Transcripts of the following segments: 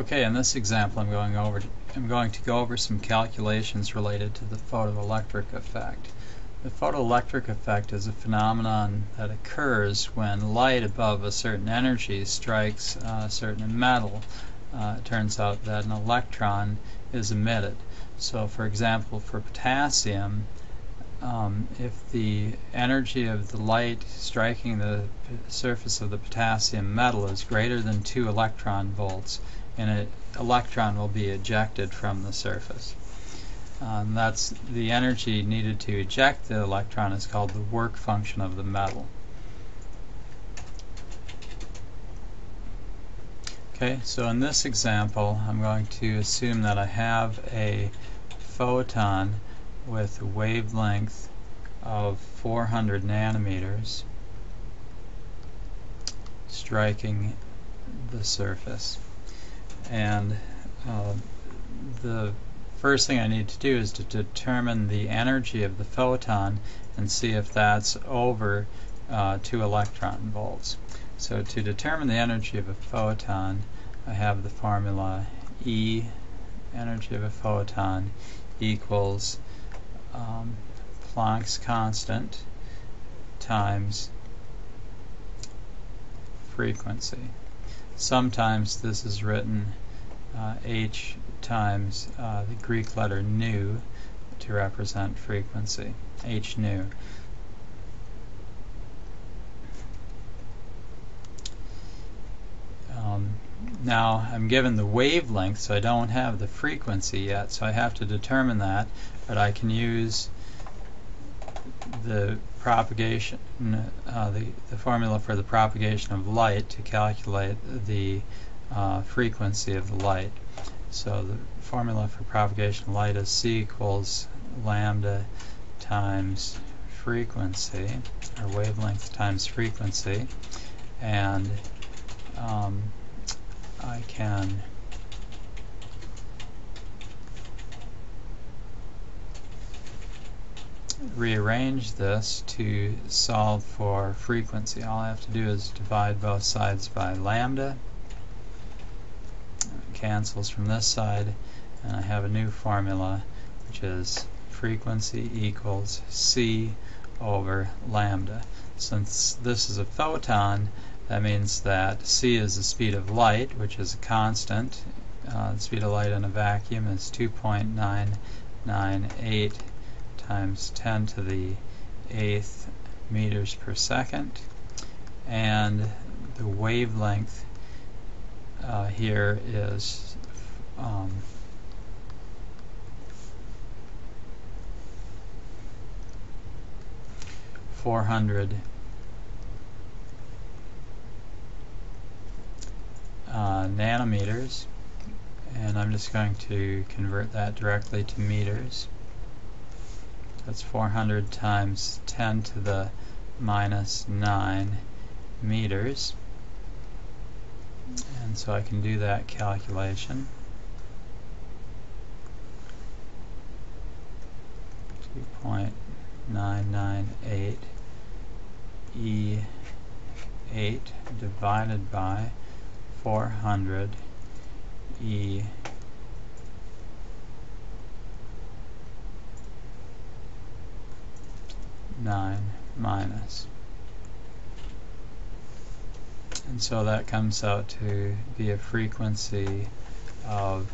Okay, in this example I'm going to go over some calculations related to the photoelectric effect. The photoelectric effect is a phenomenon that occurs when light above a certain energy strikes a certain metal. It turns out that an electron is emitted. So for example, for potassium, if the energy of the light striking the surface of the potassium metal is greater than 2 electron volts, an electron will be ejected from the surface. That's the energy needed to eject the electron is called the work function of the metal. Okay, so in this example I'm going to assume that I have a photon with a wavelength of 400 nanometers striking the surface. And the first thing I need to do is to determine the energy of the photon and see if that's over 2 electron volts. So to determine the energy of a photon, I have the formula E, energy of a photon, equals Planck's constant times frequency. Sometimes this is written h times the Greek letter nu to represent frequency, h nu. Now I'm given the wavelength, so I don't have the frequency yet, so I have to determine that, but I can use the propagation, the formula for the propagation of light to calculate the frequency of the light. So the formula for propagation of light is C equals lambda times frequency, or wavelength times frequency, and I can rearrange this to solve for frequency. All I have to do is divide both sides by lambda. It cancels from this side, and I have a new formula, which is frequency equals C over lambda. Since this is a photon, that means that C is the speed of light, which is a constant. The speed of light in a vacuum is 2.998 times 10 to the 8th meters per second. And the wavelength here is 400 nanometers, and I'm just going to convert that directly to meters. That's 400 times 10 to the minus 9 meters, and so I can do that calculation. 2.998 E8 divided by 400 E 9 minus. And so that comes out to be a frequency of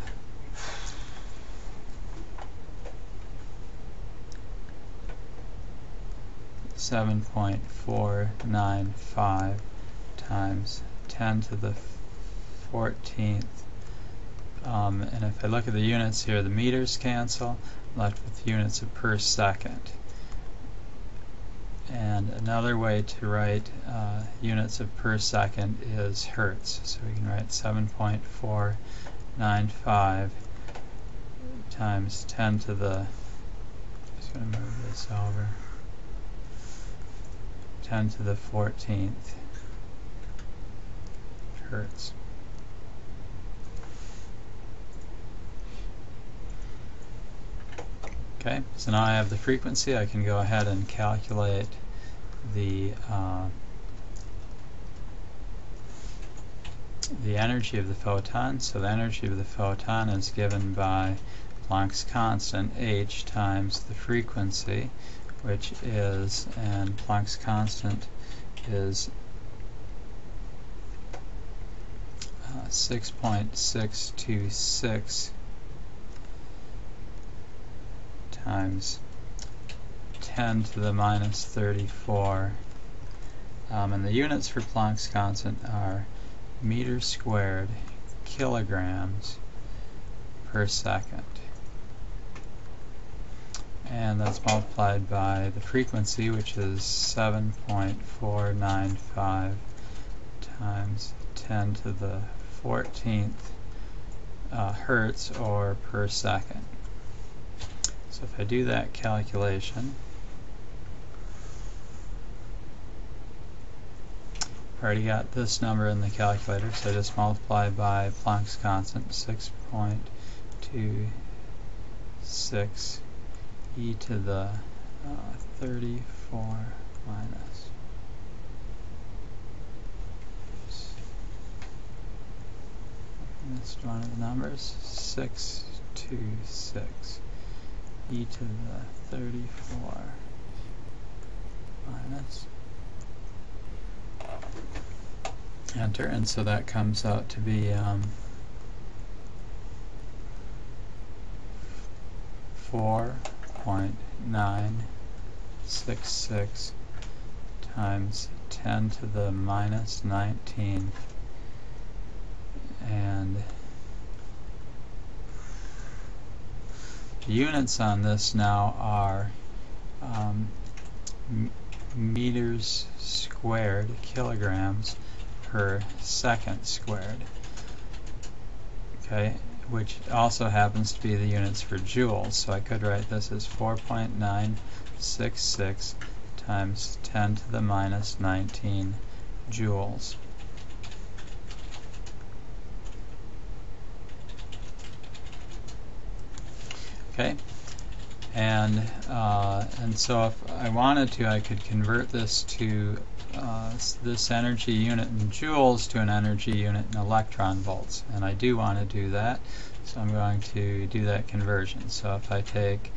7.495 times 10 to the 14th. And if I look at the units here, the meters cancel, I'm left with units of per second. And another way to write units of per second is hertz. So we can write 7.495 times 10 to the, just going to move this over, 10 to the 14th hertz. Okay, so now I have the frequency. I can go ahead and calculate the the energy of the photon. So the energy of the photon is given by Planck's constant, h, times the frequency, which is, and Planck's constant is 6.626 times 10 to the minus 34. And the units for Planck's constant are meters squared kilograms per second. And that's multiplied by the frequency, which is 7.495 times 10 to the 14th hertz, or per second. So if I do that calculation, I've already got this number in the calculator, so I just multiply by Planck's constant, 6.26 e to the 34 minus. Missed one of the numbers. 626 e to the 34 minus. Enter, and so that comes out to be 4.966 times 10 to the minus 19. And the units on this now are meters squared kilograms per second squared. Okay, which also happens to be the units for joules. So I could write this as 4.966 times 10 to the minus 19 joules. Okay, and so if I wanted to, I could convert this to this energy unit in joules to an energy unit in electron volts, and I do want to do that, so I'm going to do that conversion. So if I take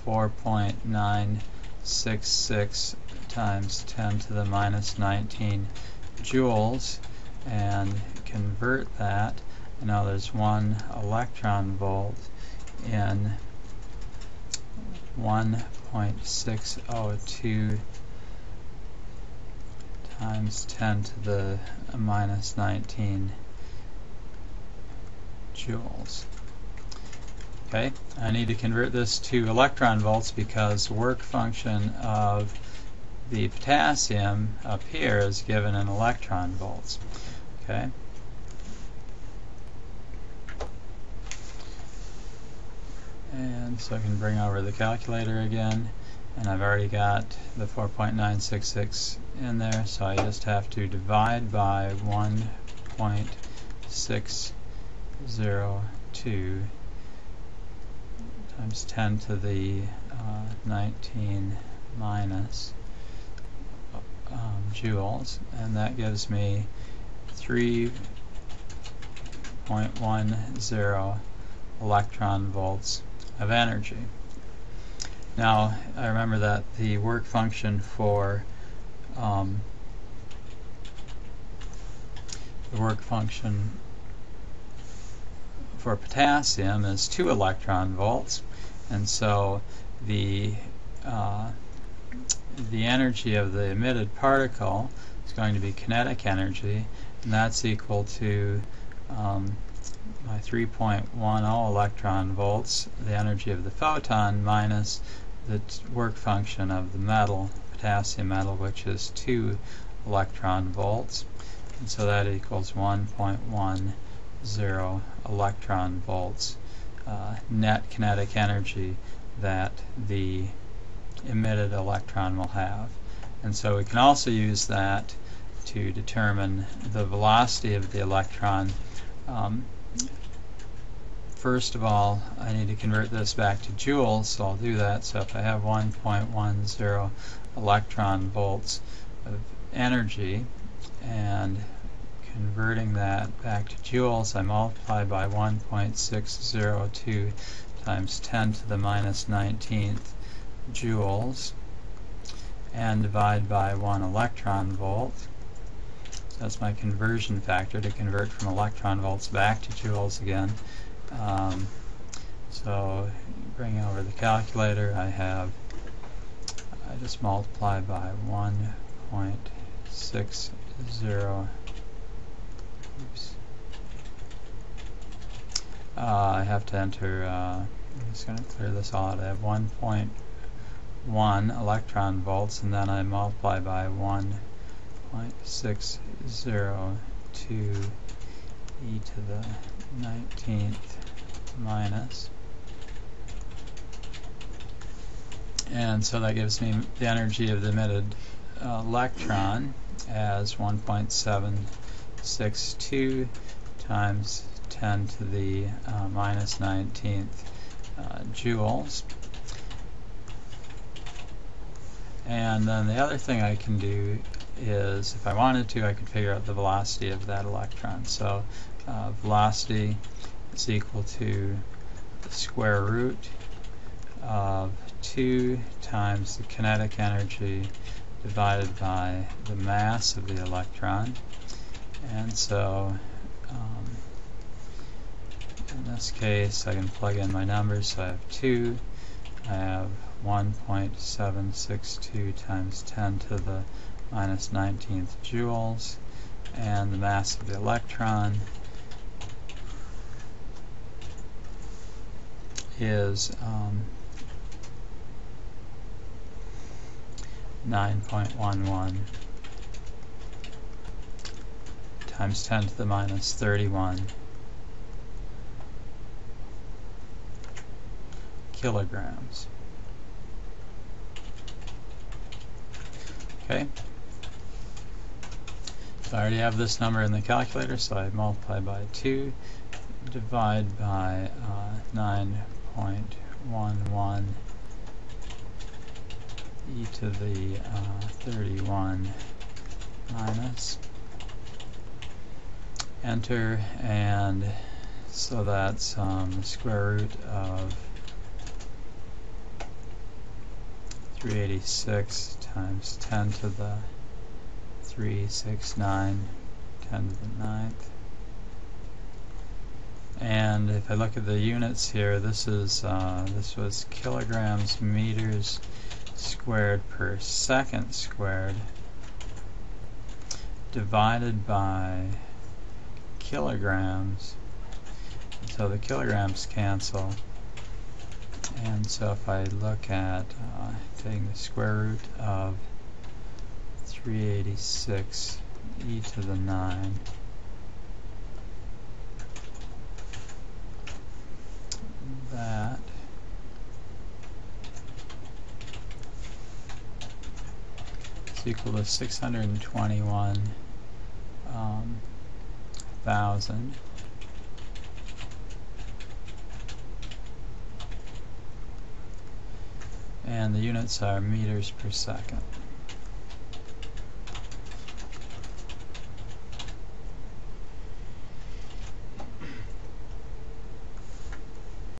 4.966 times 10 to the minus 19 joules and convert that, now there's 1 electron volt in 1.602 times 10 to the minus 19 joules. Okay, I need to convert this to electron volts because the work function of the potassium up here is given in electron volts. Okay. And so I can bring over the calculator again, and I've already got the 4.966 in there, so I just have to divide by 1.602 times 10 to the 19 minus joules, and that gives me 3.10 electron volts of energy. Now, I remember that the work function for potassium is 2 electron volts, and so the energy of the emitted particle is going to be kinetic energy, and that's equal to my 3.10 electron volts, the energy of the photon, minus the work function of the metal, potassium metal, which is 2 electron volts. And so that equals 1.10 electron volts net kinetic energy that the emitted electron will have. And so we can also use that to determine the velocity of the electron. First of all, I need to convert this back to joules, so I'll do that. So if I have 1.10 electron volts of energy and converting that back to joules, I multiply by 1.602 times 10 to the minus 19th joules and divide by 1 electron volt. So that's my conversion factor to convert from electron volts back to joules again. So bring over the calculator, I just multiply by 1.60. I have to enter, I'm just going to clear this all out. I have 1.1 electron volts, and then I multiply by 1.602 e to the 19th minus. And so that gives me the energy of the emitted electron as 1.762 times 10 to the minus 19th joules. And then the other thing I can do is, if I wanted to, I could figure out the velocity of that electron. So velocity is equal to the square root of 2 times the kinetic energy divided by the mass of the electron. And so in this case I can plug in my numbers. So I have 2, I have 1.762 times 10 to the minus 19th joules, and the mass of the electron is 9.11 times 10 to the minus 31 kilograms. Okay, so I already have this number in the calculator, so I multiply by 2, divide by 9.11 e to the 31 minus, enter, and so that's the square root of 386 times 10 to the 369, 10 to the 9th. And if I look at the units here, this was kilograms meters squared per second squared divided by kilograms. So the kilograms cancel. And so if I look at taking the square root of 386 e to the 9, that is equal to 621,000. And the units are meters per second.